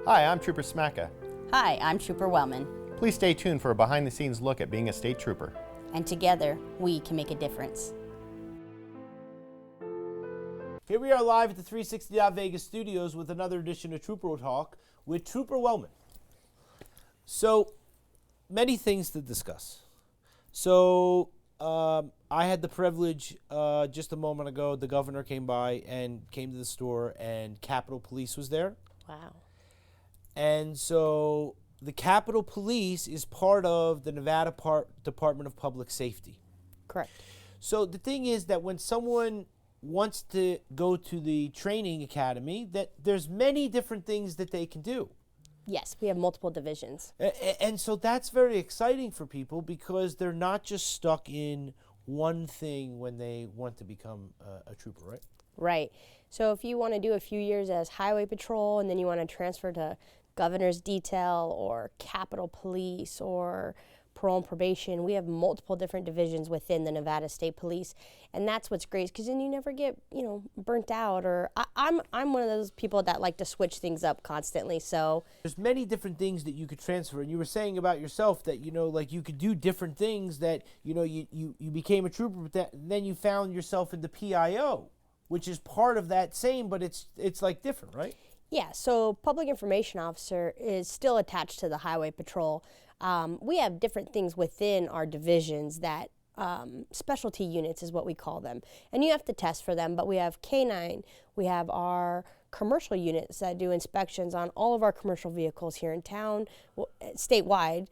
Hi, I'm Trooper Smacka. Hi, I'm Trooper Wellman, Please stay tuned for a behind-the-scenes look at being a state trooper. and together we can make a difference. Here we are live at the 360 Vegas studios with another edition of Trooper Talk with Trooper Wellman. So, many things to discuss. So, I had the privilege just a moment ago, the governor came by and came to the store, and Capitol Police was there. Wow. And so the Capitol Police is part of the Nevada Department of Public Safety. Correct. So the thing is that when someone wants to go to the training academy, that there's many different things that they can do. Yes, we have multiple divisions. And so that's very exciting for people because they're not just stuck in one thing when they want to become a trooper, right? Right. So if you want to do a few years as highway patrol and then you want to transfer to governor's detail or Capitol Police or parole and probation, we have multiple different divisions within the Nevada State Police. And that's what's great because then you never get, burnt out. Or I'm one of those people that like to switch things up constantly. So there's many different things that you could transfer. And you were saying about yourself that, like you could do different things that, you became a trooper, but then you found yourself in the PIO, which is part of that same, but it's like different, right? yeah, so public information officer is still attached to the highway patrol. We have different things within our divisions that specialty units is what we call them. And you have to test for them, but we have K9, we have our commercial units that do inspections on all of our commercial vehicles here in town, statewide.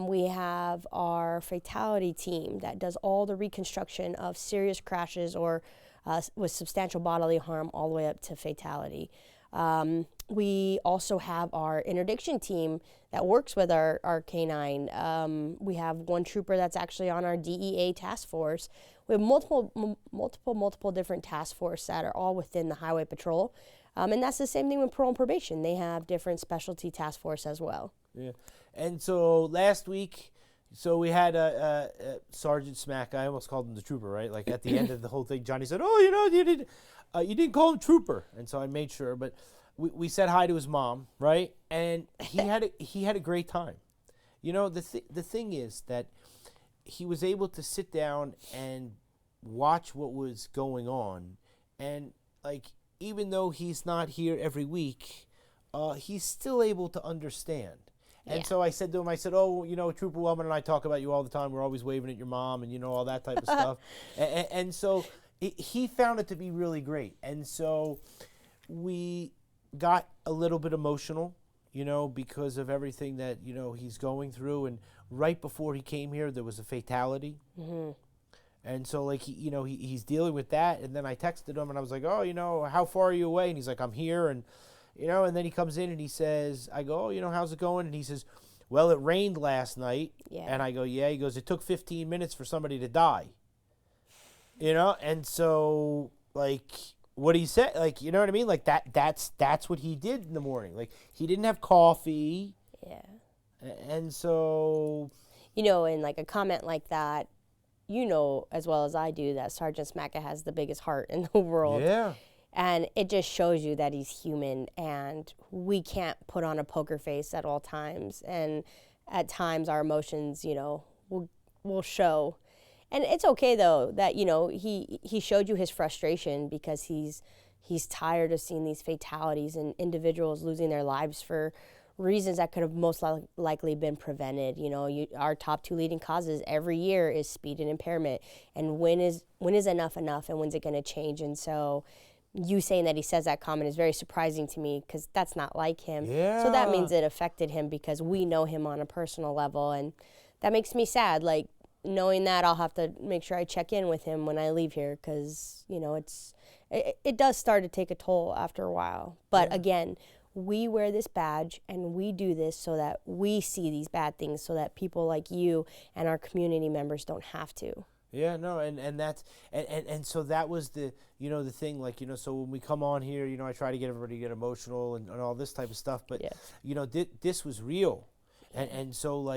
We have our fatality team that does all the reconstruction of serious crashes or with substantial bodily harm all the way up to fatality. We also have our interdiction team that works with our K9. We have one trooper that's actually on our DEA task force. We have multiple different task force that are all within the highway patrol. And that's the same thing with parole and probation. They have different specialty task force as well. Yeah. And so last week, we had Sergeant Smack. I almost called him the trooper, right? Like at the end of the whole thing, Johnny said, "Oh, you didn't call him trooper," and so I made sure. But we said hi to his mom, right? And he had a great time. The thing is that he was able to sit down and watch what was going on, and even though he's not here every week, he's still able to understand. And so I said to him, "Oh, Trooper Wellman and I talk about you all the time. We're always waving at your mom and, all that type of stuff." And so he found it to be really great. And so we got a little bit emotional, because of everything that, he's going through. And right before he came here, there was a fatality. Mm-hmm. And so, he's dealing with that. And then I texted him, and I was like, "Oh, how far are you away?" And he's like, "I'm here." And and then he comes in and he says, I go, "Oh, how's it going?" And he says, "Well, it rained last night." Yeah. And I go, "Yeah." He goes, "It took 15 minutes for somebody to die." And so, what he said, you know what I mean? That's what he did in the morning. He didn't have coffee. Yeah. And so. And a comment like that, as well as I do, that Sergeant Smacka has the biggest heart in the world. Yeah. And it just shows you that he's human, and we can't put on a poker face at all times. And at times our emotions, will show. And it's okay though that, he showed you his frustration because he's tired of seeing these fatalities and individuals losing their lives for reasons that could have most likely been prevented. Our top two leading causes every year is speed and impairment. And when is enough and when's it going to change? And so you saying that he says that comment is very surprising to me because that's not like him. Yeah. So that means it affected him because we know him on a personal level, and that makes me sad. Knowing that, I'll have to make sure I check in with him when I leave here because, it does start to take a toll after a while. But again, we wear this badge and we do this so that we see these bad things so that people like you and our community members don't have to. Yeah, no, and that's and so that was the the thing, so when we come on here, I try to get everybody to get emotional and all this type of stuff, but this was real. And so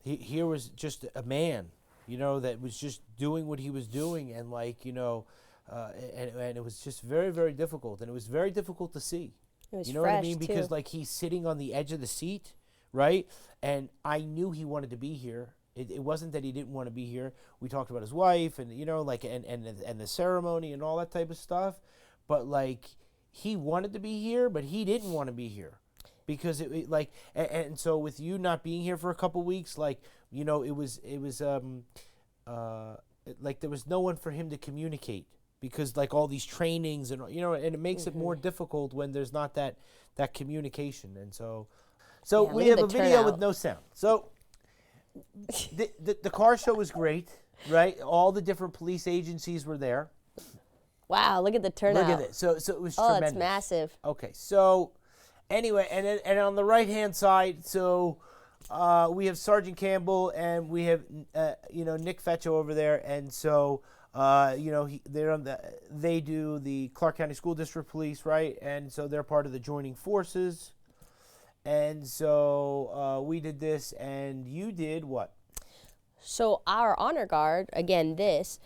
here was just a man, that was just doing what he was doing, and and it was just very, very difficult, and it was very difficult to see. It was You know what I fresh, mean? Because too. like he's sitting on the edge of the seat, right? And I knew he wanted to be here. It wasn't that he didn't want to be here. We talked about his wife and like and the ceremony and all that type of stuff. But like he wanted to be here, but he didn't want to be here because and so with you not being here for a couple weeks, like it was like there was no one for him to communicate because like all these trainings and and it makes it more difficult when there's not that communication. And so Yeah, we look have at a the video with turnout. no sound. So the car show was great, right? All the different police agencies were there. Wow, look at the turnout. Look at it. So it was Oh, tremendous. it's massive. Okay, so anyway, and on the right hand side, so we have Sergeant Campbell and we have Nick Fetcho over there, and so they do the Clark County School District Police, right? And so they're part of the joining forces, and so we did this, and you did what? So our honor guard, again, Yes.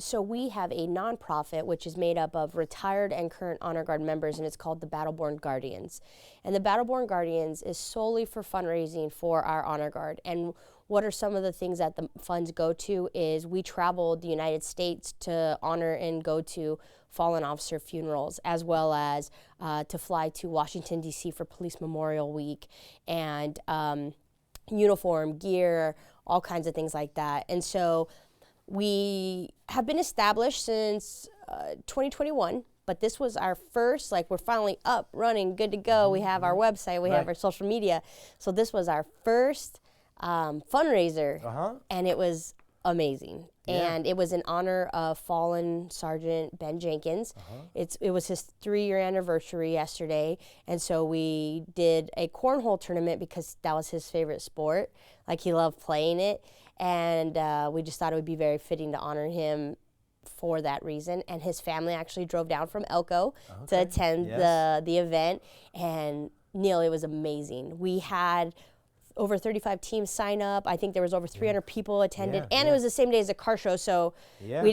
so we have a nonprofit which is made up of retired and current honor guard members, and it's called the Battleborn Guardians. And the Battleborn Guardians is solely for fundraising for our honor guard. And what are some of the things that the funds go to is we traveled the United States to honor and go to fallen officer funerals, as well as to fly to Washington, D.C. for Police Memorial Week, and uniform, gear, all kinds of things like that. And so we have been established since 2021, but this was our first, like we're finally up, running, good to go. We have our website, we have Right. our social media. So this was our first fundraiser, Uh-huh. and it was amazing. Yeah. And it was in honor of fallen Sergeant Ben Jenkins. It was his 3-year anniversary yesterday, and so we did a cornhole tournament because that was his favorite sport. Like he loved playing it, and we just thought it would be very fitting to honor him for that reason. And his family actually drove down from Elko to attend Yes. the event, and Neil, it was amazing. We had over 35 teams sign up. I think there was over 300 people attended, Yeah, and it was the same day as the car show, so Yeah. we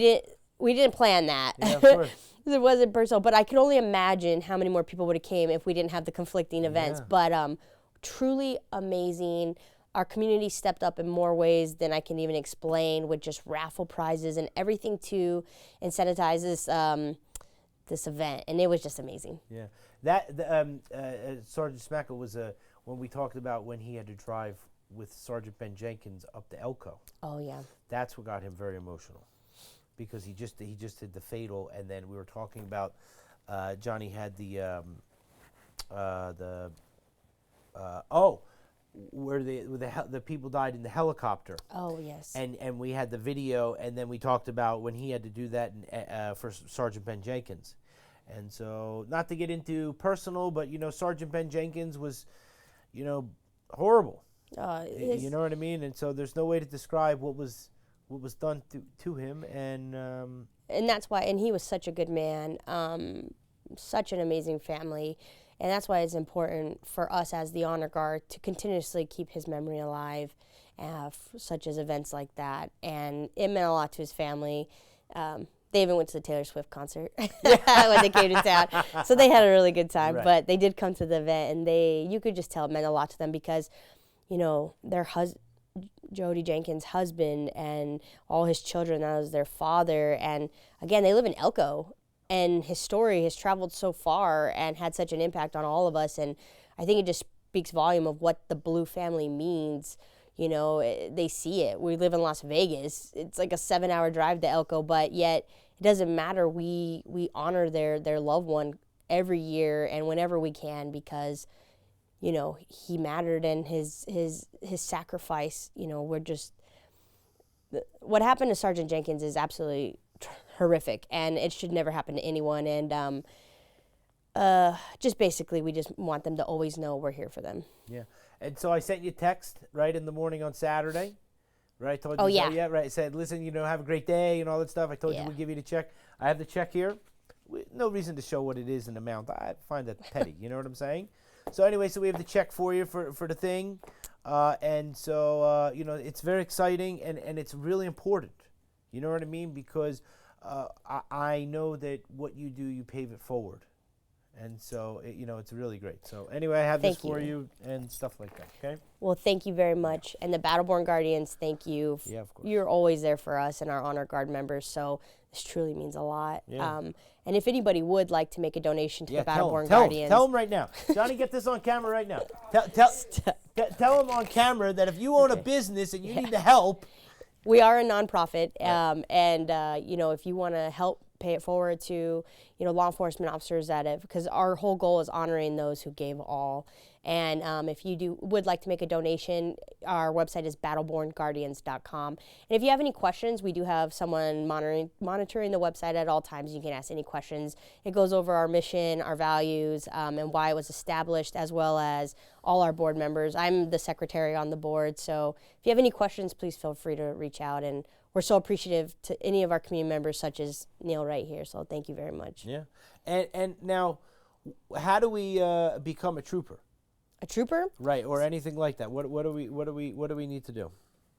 didn't plan that. Yeah, of course. It wasn't personal, but I can only imagine how many more people would have came if we didn't have the conflicting events. Yeah. But truly amazing. Our community stepped up in more ways than I can even explain, with just raffle prizes and everything to incentivize this event, and it was just amazing. Yeah, Sergeant Smacka was when we talked about when he had to drive with Sergeant Ben Jenkins up to Elko. Oh yeah. That's what got him very emotional, because he just did the fatal, and then we were talking about Johnny had where the people died in the helicopter. Oh yes. And we had the video, and then we talked about when he had to do that for Sergeant Ben Jenkins. And so, not to get into personal, but Sergeant Ben Jenkins was, horrible. You know what I mean? And so there's no way to describe what was done to him, and that's why, and he was such a good man, such an amazing family, and that's why it's important for us as the honor guard to continuously keep his memory alive, such as events like that. And it meant a lot to his family. They even went to the Taylor Swift concert when they came to town, so they had a really good time. Right. But they did come to the event, and you could just tell it meant a lot to them because, their Jody Jenkins' husband and all his children, that was their father. And again, they live in Elko, and his story has traveled so far and had such an impact on all of us. And I think it just speaks volume of what the Blue family means. They see it. We live in Las Vegas. It's like a 7-hour drive to Elko, but yet it doesn't matter. We honor their loved one every year and whenever we can, because he mattered, and his sacrifice, we're just, what happened to Sergeant Jenkins is absolutely horrific, and it should never happen to anyone. And just basically, we just want them to always know we're here for them. yeah. And so I sent you a text right in the morning on Saturday, right? I told you, Oh, yeah. Yeah, right. I said, listen, have a great day and all that stuff. I told you Yeah. we'd give you the check. I have the check here. No reason to show what it is in amount. I find that petty. You know what I'm saying? So anyway, so we have the check for you for the thing. And so, it's very exciting, and it's really important. You know what I mean? Because I know that what you do, you pave it forward. And so, it's really great. So anyway, I have this Thank for you. you and stuff like that, okay? Well, thank you very much. And the Battleborn Guardians, thank you. Yeah, of course. You're always there for us and our Honor Guard members, so this truly means a lot. Yeah. And if anybody would like to make a donation to the Battleborn tell Guardians, him right now. Johnny, get this on camera right now. Tell him on camera that if you own a business and you need the help, we are a nonprofit, and if you want to help pay it forward to law enforcement officers that have, because our whole goal is honoring those who gave all. And if you would like to make a donation, our website is battlebornguardians.com. And if you have any questions, we do have someone monitoring the website at all times. You can ask any questions. It goes over our mission, our values, and why it was established, as well as all our board members. I'm the secretary on the board, so if you have any questions, please feel free to reach out. And we're so appreciative to any of our community members, such as Neil right here. So thank you very much. yeah. And now, how do we become a trooper? A trooper? Right, or anything like that. What do we need to do?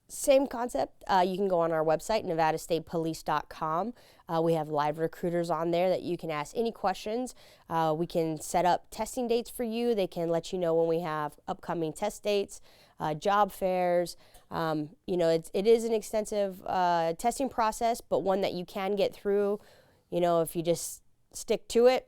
Same concept. You can go on our website, nevadastatepolice.com. We have live recruiters on there that you can ask any questions. We can set up testing dates for you. They can let you know when we have upcoming test dates, job fairs. It is an extensive testing process, but one that you can get through, if you just stick to it.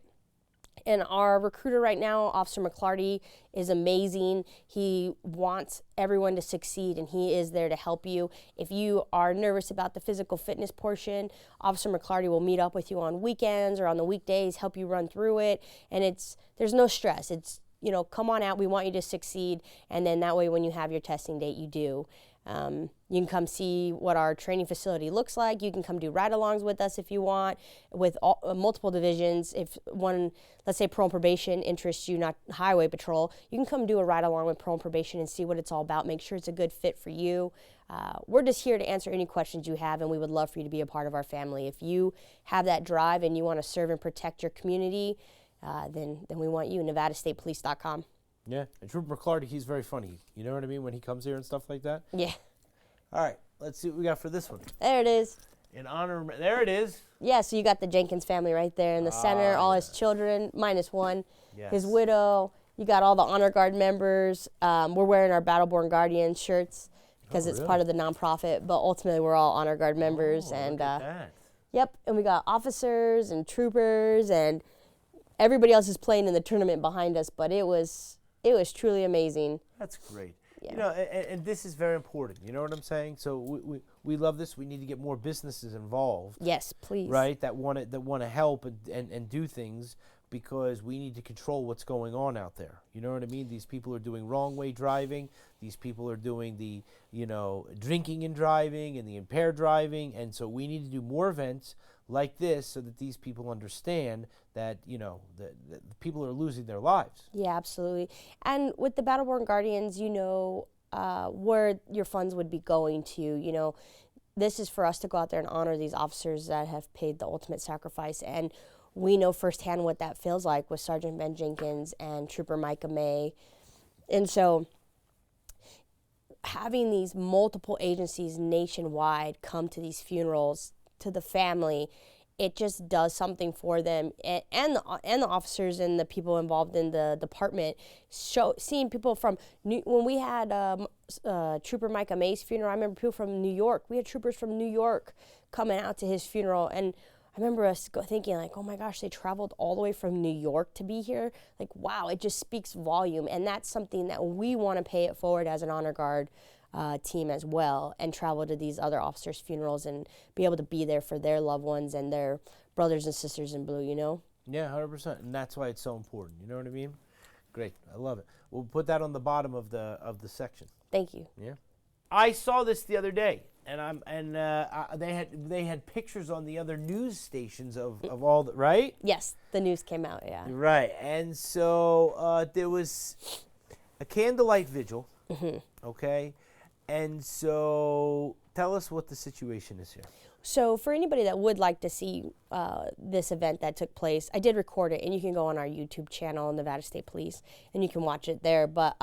And our recruiter right now, Officer McClarty, is amazing. He wants everyone to succeed, and he is there to help you. If you are nervous about the physical fitness portion, Officer McClarty will meet up with you on weekends or on the weekdays, help you run through it. And there's no stress. It's, come on out. We want you to succeed. And then that way, when you have your testing date, you do. You can come see what our training facility looks like. You can come do ride-alongs with us if you want, with multiple divisions. If one, let's say parole and probation interests you, not highway patrol, you can come do a ride-along with parole and probation and see what it's all about, make sure it's a good fit for you. We're just here to answer any questions you have, and we would love for you to be a part of our family. If you have that drive and you want to serve and protect your community, then we want you, nevadastatepolice.com. Yeah, and Trooper McClarty, he's very funny. You know what I mean, when he comes here and stuff like that? Yeah. All right, let's see what we got for this one. There it is. In honor, there it is. Yeah, so you got the Jenkins family right there in the center, all his children, minus one, his Yes. widow. You got all the Honor Guard members. We're wearing our Battleborn Guardians shirts because it's really? part of the nonprofit, but ultimately we're all Honor Guard members. Oh, And look at that. yep, and we got officers and troopers, and everybody else is playing in the tournament behind us, but it was truly amazing. That's great. Yeah. And this is very important. You know what I'm saying? So we love this. We need to get more businesses involved, Yes, please. right? That want to help and do things, because we need to control what's going on out there. You know what I mean? These people are doing wrong way driving. These people are doing the drinking and driving and the impaired driving, and so we need to do more events like this so that these people understand that that people are losing their lives. Yeah, absolutely. And with the Battleborn Guardians, where your funds would be going to. This is for us to go out there and honor these officers that have paid the ultimate sacrifice. And we know firsthand what that feels like with Sergeant Ben Jenkins and Trooper Micah May. And so having these multiple agencies nationwide come to these funerals, to the family, it just does something for them, and the officers and the people involved in the department. Seeing people from when we had Trooper Micah May's funeral, I remember people from New York. We had troopers from New York coming out to his funeral, and I remember us thinking like, oh my gosh, they traveled all the way from New York to be here. Like, wow, it just speaks volume, and that's something that we want to pay it forward as an Honor Guard team as well, and travel to these other officers' funerals and be able to be there for their loved ones and their brothers and sisters in blue, Yeah, 100%, and that's why it's so important. You know what I mean? Great, I love it. We'll put that on the bottom of the section. Thank you. Yeah, I saw this the other day, and they had pictures on the other news stations of all the right. Yes, the news came out, yeah. Right, and so there was a candlelight vigil. Okay, and so tell us what the situation is here. So for anybody that would like to see this event that took place, I did record it, and you can go on our YouTube channel, Nevada State Police, and you can watch it there. But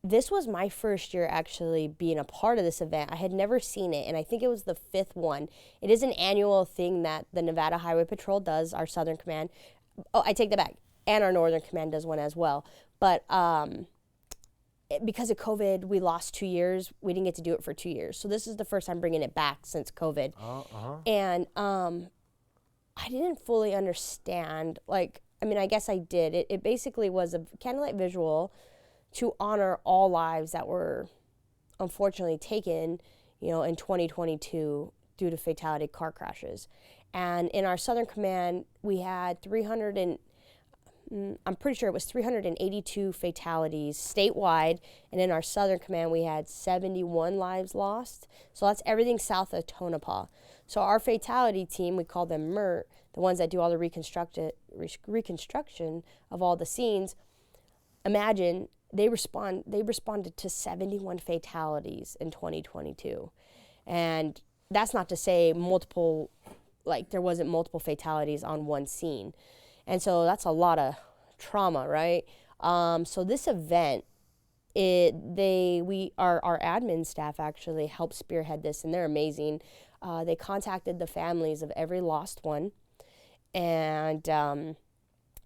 this was my first year actually being a part of this event. I had never seen it, and I think it was the 5th one. It is an annual thing that the Nevada Highway Patrol does, our Southern Command. Oh, I take that back. and our Northern Command does one as well. But because of COVID, we lost 2 years. We didn't get to do it for 2 years. So this is the first time bringing it back since COVID. And I didn't fully understand, like, I mean, I guess I did. It basically was a candlelight visual to honor all lives that were unfortunately taken, in 2022 due to fatality car crashes. And in our Southern Command, we had I'm pretty sure it was 382 fatalities statewide, and in our Southern Command we had 71 lives lost. So that's everything south of Tonopah. So our fatality team, we call them MERT, the ones that do all the reconstruction of all the scenes. Imagine they responded to 71 fatalities in 2022, and that's not to say there wasn't multiple fatalities on one scene. And so that's a lot of trauma, right? So this event, our admin staff actually helped spearhead this, and they're amazing. They contacted the families of every lost one and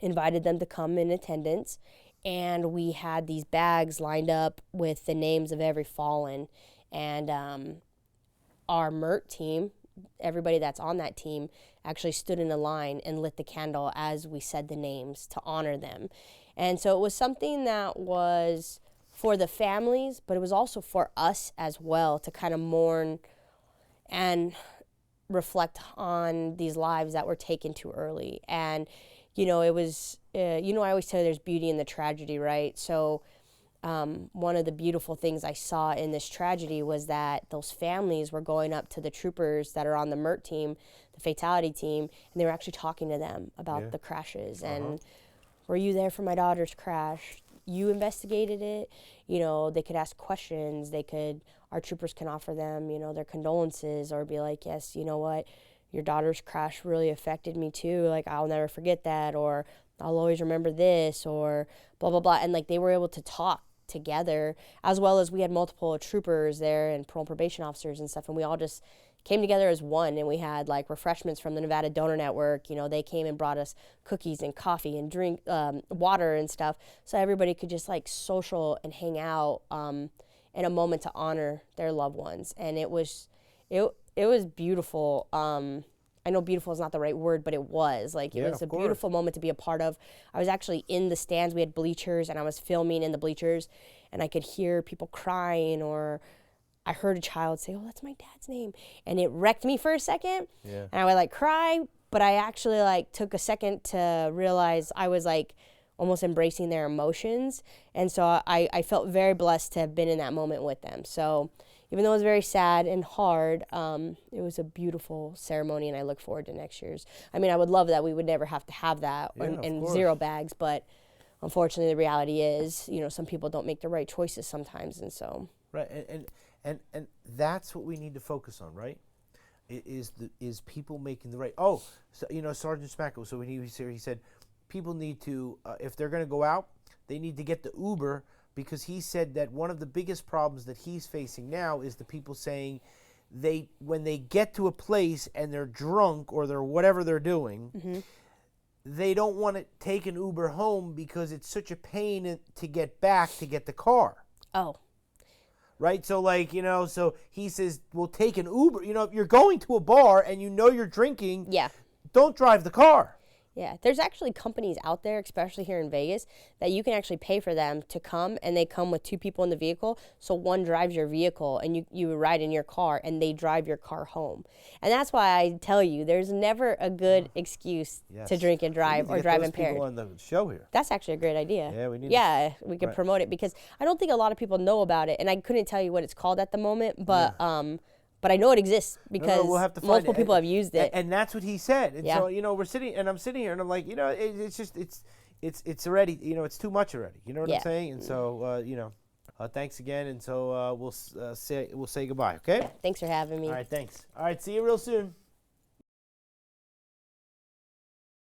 invited them to come in attendance. And we had these bags lined up with the names of every fallen. And our MERT team, everybody that's on that team, actually stood in a line and lit the candle as we said the names to honor them. And so it was something that was for the families, but it was also for us as well to kind of mourn and reflect on these lives that were taken too early. And, it was, I always tell you there's beauty in the tragedy, right? So one of the beautiful things I saw in this tragedy was that those families were going up to the troopers that are on the MERT team, the fatality team, and they were actually talking to them about the crashes. And were you there for my daughter's crash? You investigated it. They could ask questions. Our troopers can offer them, their condolences, or be like, yes, you know what? Your daughter's crash really affected me too. Like, I'll never forget that, or I'll always remember this, or blah, blah, blah. And they were able to talk together, as well as we had multiple troopers there and parole and probation officers and stuff, and we all just came together as one. And we had refreshments from the Nevada Donor Network. They came and brought us cookies and coffee and drink water and stuff, so everybody could just social and hang out in a moment to honor their loved ones. And it was beautiful. I know beautiful is not the right word, but it was. It was a beautiful moment to be a part of. I was actually in the stands. We had bleachers, and I was filming in the bleachers, and I could hear people crying, or I heard a child say, "Oh, that's my dad's name." And it wrecked me for a second. Yeah. And I would cry, but I actually took a second to realize I was almost embracing their emotions. And so I felt very blessed to have been in that moment with them. So even though it was very sad and hard, it was a beautiful ceremony, and I look forward to next year's. I mean, I would love that we would never have to have that and zero bags, but unfortunately the reality is, some people don't make the right choices sometimes, and so. Right, and that's what we need to focus on, right? Is people making the right. Oh, so, Sergeant Smacko. So when he said, people need to, if they're going to go out, they need to get the Uber, because he said that one of the biggest problems that he's facing now is the people saying when they get to a place and they're drunk or they're whatever they're doing, they don't want to take an Uber home because it's such a pain to get back to get the car. Oh. Right? So so he says, we'll take an Uber. If you're going to a bar and you're drinking, don't drive the car. Yeah, there's actually companies out there, especially here in Vegas, that you can actually pay for them to come, and they come with two people in the vehicle. So one drives your vehicle, and you ride in your car, and they drive your car home. And that's why I tell you, there's never a good excuse to drink and drive or drive impaired. People on the show here. That's actually a great idea. Yeah, we need. Yeah, we could promote it, because I don't think a lot of people know about it, and I couldn't tell you what it's called at the moment, but but I know it exists because we'll have to multiple people have used it. And that's what he said. And so, I'm sitting here, and I'm like, it's already, it's too much already. You know what I'm saying? And so, thanks again. And so we'll say goodbye, okay? Thanks for having me. All right, thanks. All right, see you real soon.